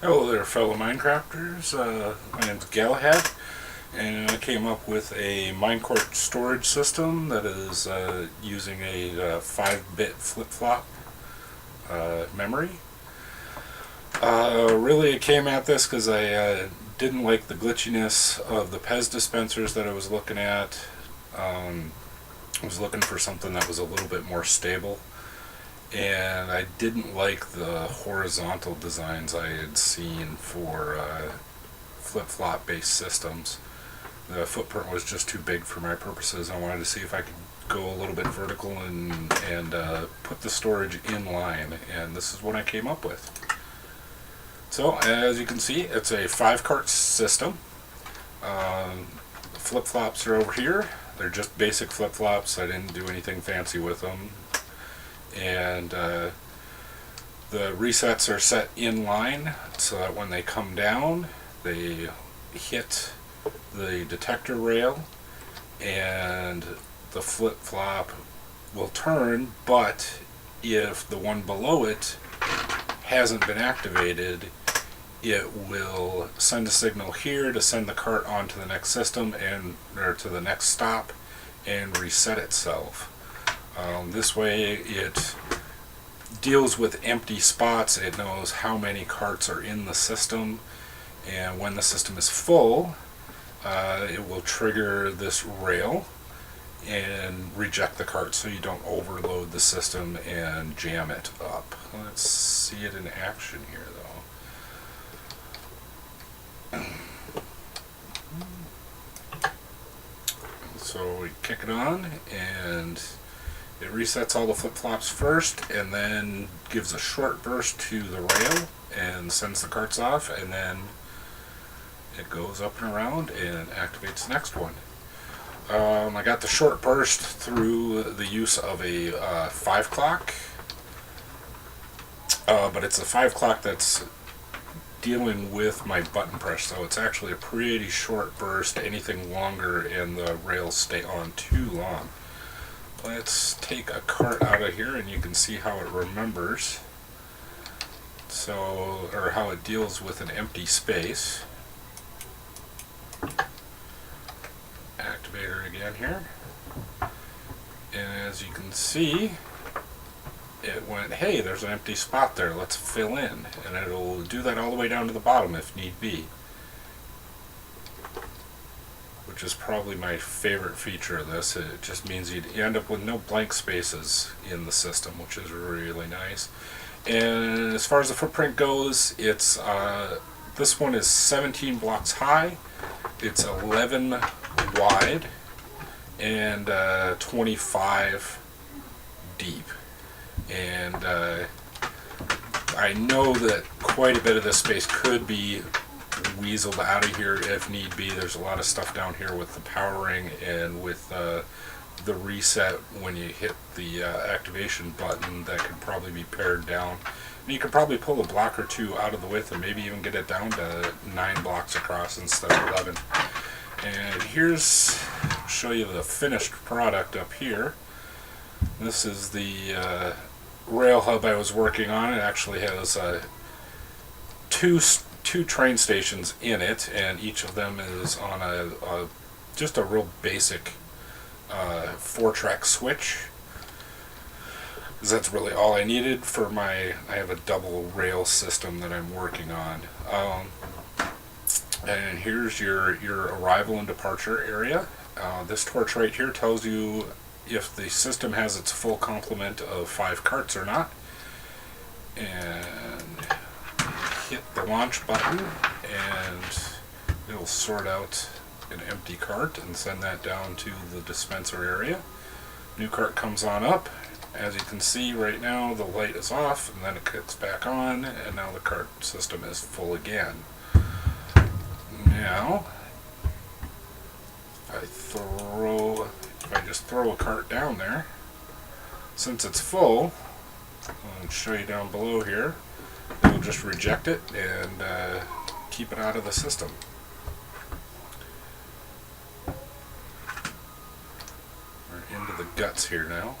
Hello there, fellow Minecrafters. My name's Galahad, and I came up with a Minecourt storage system that is using a 5-bit flip-flop memory. Really, I came at this because I didn't like the glitchiness of the Pez dispensers that I was looking at. I was looking for something that was a little bit more stable. And I didn't like the horizontal designs I had seen for flip-flop based systems. The footprint was just too big for my purposes. I wanted to see if I could go a little bit vertical and put the storage in line, and this is what I came up with. So as you can see, it's a 5-cart system. Flip-flops are over here. They're just basic flip-flops. I didn't do anything fancy with them. And the resets are set in line so that when they come down, they hit the detector rail and the flip-flop will turn, but if the one below it hasn't been activated, it will send a signal here to send the cart onto the next system or to the next stop and reset itself. This way it deals with empty spots. It knows how many carts are in the system, and when the system is full, it will trigger this rail and reject the cart so you don't overload the system and jam it up. Let's see it in action here though. So we kick it on and it resets all the flip-flops first and then gives a short burst to the rail and sends the carts off, and then it goes up and around and activates the next one. I got the short burst through the use of a 5 clock, but it's a 5 clock that's dealing with my button press, so it's actually a pretty short burst. Anything longer and the rails stay on too long. Let's take a cart out of here and you can see how it remembers, or how it deals with an empty space. Activator again here, and as you can see, it went, hey, there's an empty spot there, let's fill in, and it'll do that all the way down to the bottom if need be, which is probably my favorite feature of this. It just means you end up with no blank spaces in the system, which is really nice. And as far as the footprint goes, it's this one is 17 blocks high, it's 11 wide, and 25 deep. And I know that quite a bit of this space could be weaseled out of here if need be. There's a lot of stuff down here with the powering and with the reset when you hit the activation button that could probably be pared down. And you could probably pull a block or two out of the width and maybe even get it down to 9 blocks across instead of 11. And I'll show you the finished product up here. This is the rail hub I was working on. It actually has two train stations in it, and each of them is on just a real basic 4-track switch, because that's really all I needed for I have a double rail system that I'm working on. And here's your arrival and departure area. This torch right here tells you if the system has its full complement of 5 carts or not. And hit the launch button and it'll sort out an empty cart and send that down to the dispenser area. New cart comes on up. As you can see right now, the light is off and then it kicks back on, and now the cart system is full again. Now if I just throw a cart down there, since it's full, I'll show you down below here, it'll just reject it and keep it out of the system. We're into the guts here now.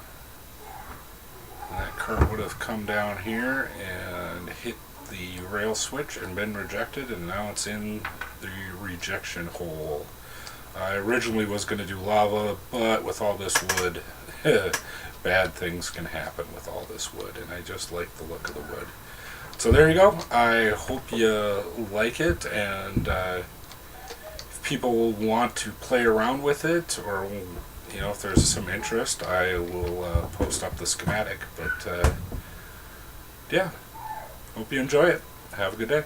And that cart would have come down here and hit the rail switch and been rejected, and now it's in the rejection hole. I originally was going to do lava, but with all this wood, bad things can happen with all this wood, and I just like the look of the wood. So there you go. I hope you like it, and if people want to play around with it, or if there's some interest, I will post up the schematic. But yeah, hope you enjoy it. Have a good day.